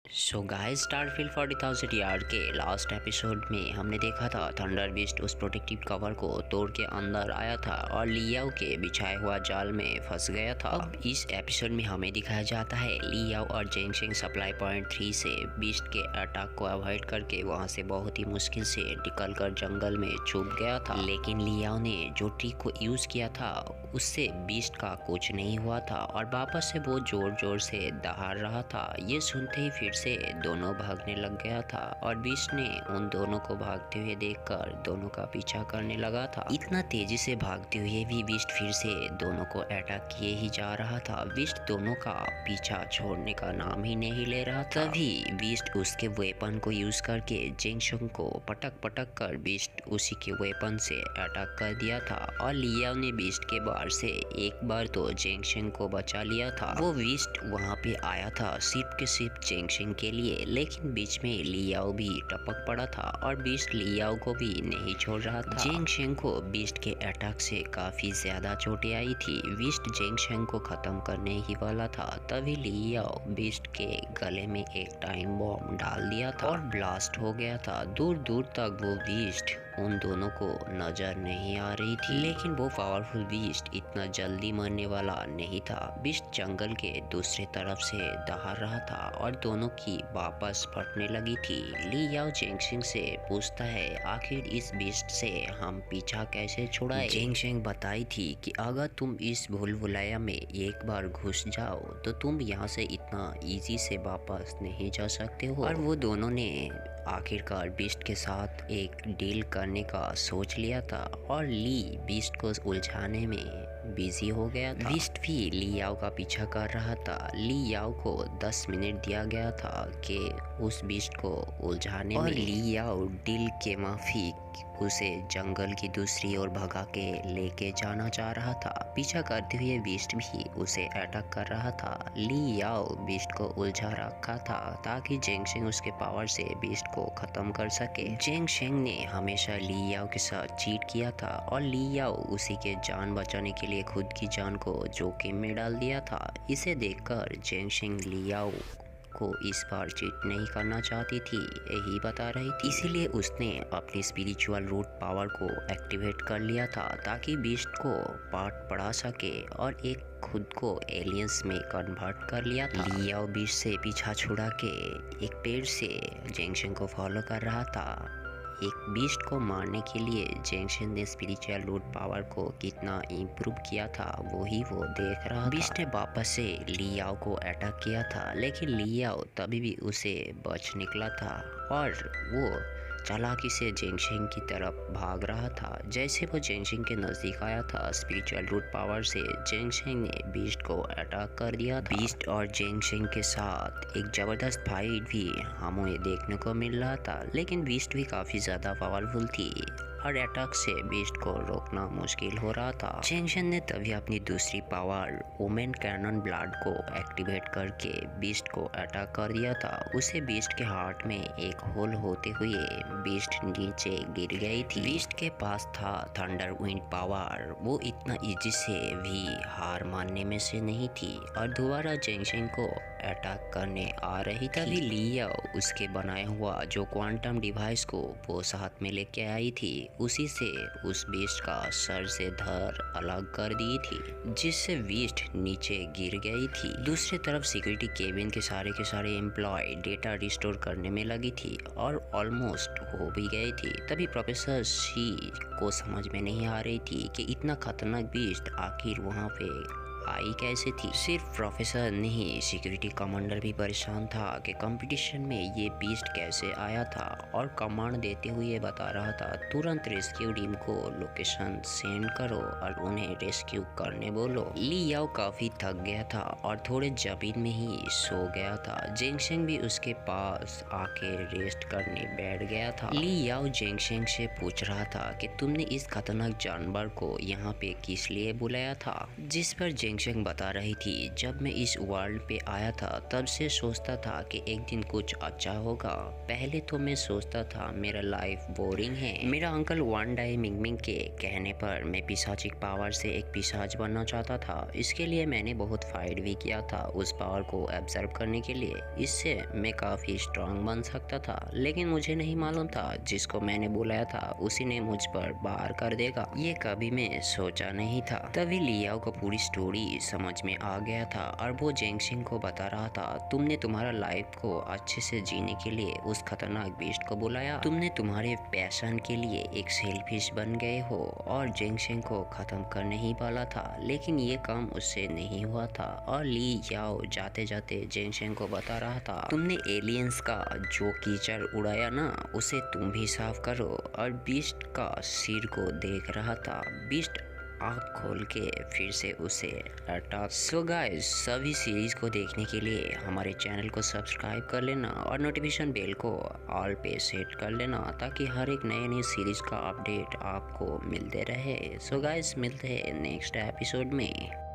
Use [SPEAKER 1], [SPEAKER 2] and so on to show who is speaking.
[SPEAKER 1] Guys Starfield 40,000 yard के last episode में हमने देखा था थंडर बिस्ट उस प्रोटेक्टिव कवर को तोड़ के अंदर आया था और लियाओ के बिछाए हुआ जाल में फंस गया था। अब इस एपिसोड में हमें दिखाया जाता है लियाओ और जेंगशेंग सप्लाई पॉइंट 3 से बिस्ट के अटैक को अवॉइड करके वहां से बहुत ही मुश्किल से निकलकर जंगल में छुप गया था। लेकिन लियाओ ने जो ट्रिक को यूज किया था उससे बिस्ट का कुछ नहीं हुआ था और वापस से वो जोर जोर से दहाड़ रहा था। ये सुनते ही फिर से दोनों भागने लग गया था और बिस्ट ने उन दोनों को भागते हुए देखकर दोनों का पीछा करने लगा था। इतना तेजी से भागते हुए भी बिस्ट फिर से दोनों को अटैक किए ही जा रहा था। बिस्ट दोनों का पीछा छोड़ने का नाम ही नहीं ले रहा था। तभी बिस्ट उसके वेपन को यूज करके जेंगशेंग को पटक पटक कर बिस्ट उसी के वेपन से अटैक कर दिया था और लियाओ ने बिस्ट के बार से एक बार तो जेंगशेंग को बचा लिया था। वो बिस्ट वहाँ पे आया था सिर्फ के सिर्फ जेंगशेंग के लिए, लेकिन बीच में लियाओ भी टपक पड़ा था और बिस्ट लियाओ को भी नहीं छोड़ रहा था। जेंगशेंग को बिस्ट के अटैक से काफी ज्यादा चोटें आई थी। बिस्ट जेंगशेंग को खत्म करने ही वाला था तभी लियाओ बिस्ट के गले में एक टाइम बॉम्ब डाल दिया था और ब्लास्ट हो गया था। दूर दूर तक वो बिस्ट उन दोनों को नजर नहीं आ रही थी, लेकिन वो पावरफुल बिस्ट इतना जल्दी मरने वाला नहीं था। बिस्ट जंगल के दूसरे तरफ से दहाड़ रहा था और दोनों की वापस फटने लगी थी। लियाओ जेंगशेंग से पूछता है आखिर इस बिस्ट से हम पीछा कैसे छुड़ाए। जेंगशेंग बताई थी कि अगर तुम इस भूलभुलैया में एक बार घुस जाओ तो तुम यहाँ से इतना इजी से वापस नहीं जा सकते हो। और वो दोनों ने आखिरकार बिस्ट के साथ एक डील करने का सोच लिया था और ली बिस्ट को उलझाने में बिजी हो गया था। बिस्ट भी लियाओ का पीछा कर रहा था। लियाओ को 10 मिनट दिया गया था कि उस बिस्ट को उलझाने में। लियाओ डील के माफिक उसे जंगल की दूसरी ओर भगा के लेके जाना चाह रहा था। पीछा करते हुए बिस्ट भी उसे अटैक कर रहा था। लियाओ बिस्ट को उलझा रखा था ताकि जेंगशेंग उसके पावर से बिस्ट को खत्म कर सके। जेंगशेंग ने हमेशा लियाओ के साथ चीट किया था और लियाओ उसी के जान बचाने के लिए खुद की जान को जोखिम में डाल दिया था। इसे देखकर जेंगशेंग लियाओ को इस बार चीट नहीं करना चाहती थी, यही बता रही थी। इसीलिए उसने अपनी स्पिरिचुअल रूट पावर को एक्टिवेट कर लिया था ताकि बिस्ट को पाठ पढ़ा सके और एक खुद को एलियंस में कन्वर्ट कर लिया था। लियाओ बिस्ट से पीछा छुड़ा के एक पेड़ से जेंगशेंग को फॉलो कर रहा था। एक बिस्ट को मारने के लिए जेंगशेंग ने स्पिरिचुअल रूट पावर को कितना इम्प्रूव किया था वही वो देख रहा था। बिस्ट ने वापस से लियाओ को अटैक किया था, लेकिन लियाओ तभी भी उसे बच निकला था और वो चालाकी से जेंगशेंग की तरफ भाग रहा था। जैसे वो जेंगशेंग के नजदीक आया था स्पिरिचुअल रूट पावर से जेंगशेंग ने बिस्ट को अटैक कर दिया था। बिस्ट और जेंगशेंग के साथ एक जबरदस्त फाइट भी हमें देखने को मिल रहा था, लेकिन बिस्ट भी काफी ज्यादा पावरफुल थी और अटैक से बिस्ट को रोकना मुश्किल हो रहा था। जेंगशेंग ने तभी अपनी दूसरी पावर वुमेन कैनन ब्लड को एक्टिवेट करके बिस्ट को अटैक कर दिया था। उसे बिस्ट के हार्ट में एक होल होते हुए बिस्ट नीचे गिर गई थी। बिस्ट के पास था थंडर विंड पावर, वो इतना इजी से भी हार मानने में से नहीं थी और दोबारा जेंगशेंग को अटैक करने आ रही थी। तभी लियाओ उसके बनाया हुआ जो क्वांटम डिवाइस को वो साथ में लेके आई थी उसी से उस बिस्ट का सर से धड़ अलग कर दी थी, जिससे बिस्ट नीचे गिर गई थी। दूसरी तरफ सिक्योरिटी केबिन के सारे एम्प्लॉय डेटा रिस्टोर करने में लगी थी और ऑलमोस्ट हो भी गई थी। तभी प्रोफेसर शी को समझ में नहीं आ रही थी कि इतना खतरनाक बिस्ट आखिर वहाँ पे आई कैसे थी। सिर्फ प्रोफेसर नहीं, सिक्योरिटी कमांडर भी परेशान था कि कंपटीशन में ये बीस्ट कैसे आया था और कमांड देते हुए बता रहा था तुरंत रेस्क्यू टीम को लोकेशन सेंड करो और उन्हें रेस्क्यू करने बोलो। लियाओ काफी थक गया था और थोड़े जमीन में ही सो गया था। जेंगशेंग भी उसके पास आके रेस्ट करने बैठ गया था। लियाओ जेंगशेंग से पूछ रहा था कि तुमने इस खतरनाक जानवर को यहाँ पे किस लिए बुलाया था, जिस पर जेंगशेंग बता रही थी, जब मैं इस वर्ल्ड पे आया था तब से सोचता था कि एक दिन कुछ अच्छा होगा। पहले तो मैं सोचता था मेरा लाइफ बोरिंग है। मेरा अंकल वन डाई मिंगमिंग के कहने पर मैं पिशाचिक पावर से एक पिशाच बनना चाहता था। इसके लिए मैंने बहुत फाइट भी किया था उस पावर को एब्जॉर्ब करने के लिए। इससे मैं काफ़ी स्ट्रांग बन सकता था, लेकिन मुझे नहीं मालूम था जिसको मैंने बुलाया था उसी ने मुझ पर वार कर देगा। ये कभी मैं सोचा नहीं था। तभी लियाओ को पूरी स्टोरी समझ में आ गया था और वो जेंगशेंग को बता रहा था, तुमने तुम्हारा लाइफ को अच्छे से जीने के लिए उस खतरनाक बीस्ट को बुलाया। तुमने तुम्हारे पैशन के लिए एक सेल्फिश बन गए हो और जेंगशेंग को खत्म करने ही वाला था, लेकिन ये काम उससे नहीं हुआ था। और ली याओ जाते जाते जेंगशेंग को बता रहा था, तुमने एलियंस का जो कीचड़ उड़ाया ना उसे तुम भी साफ करो। और बीस्ट का सिर को देख रहा था। बीस्ट आँख खोल के फिर से उसे अटैक। सो गाइस, सभी सीरीज को देखने के लिए हमारे चैनल को सब्सक्राइब कर लेना और नोटिफिकेशन बेल को ऑल पे सेट कर लेना, ताकि हर एक नए सीरीज का अपडेट आपको मिलते रहे। सो गाइस, मिलते हैं नेक्स्ट एपिसोड में।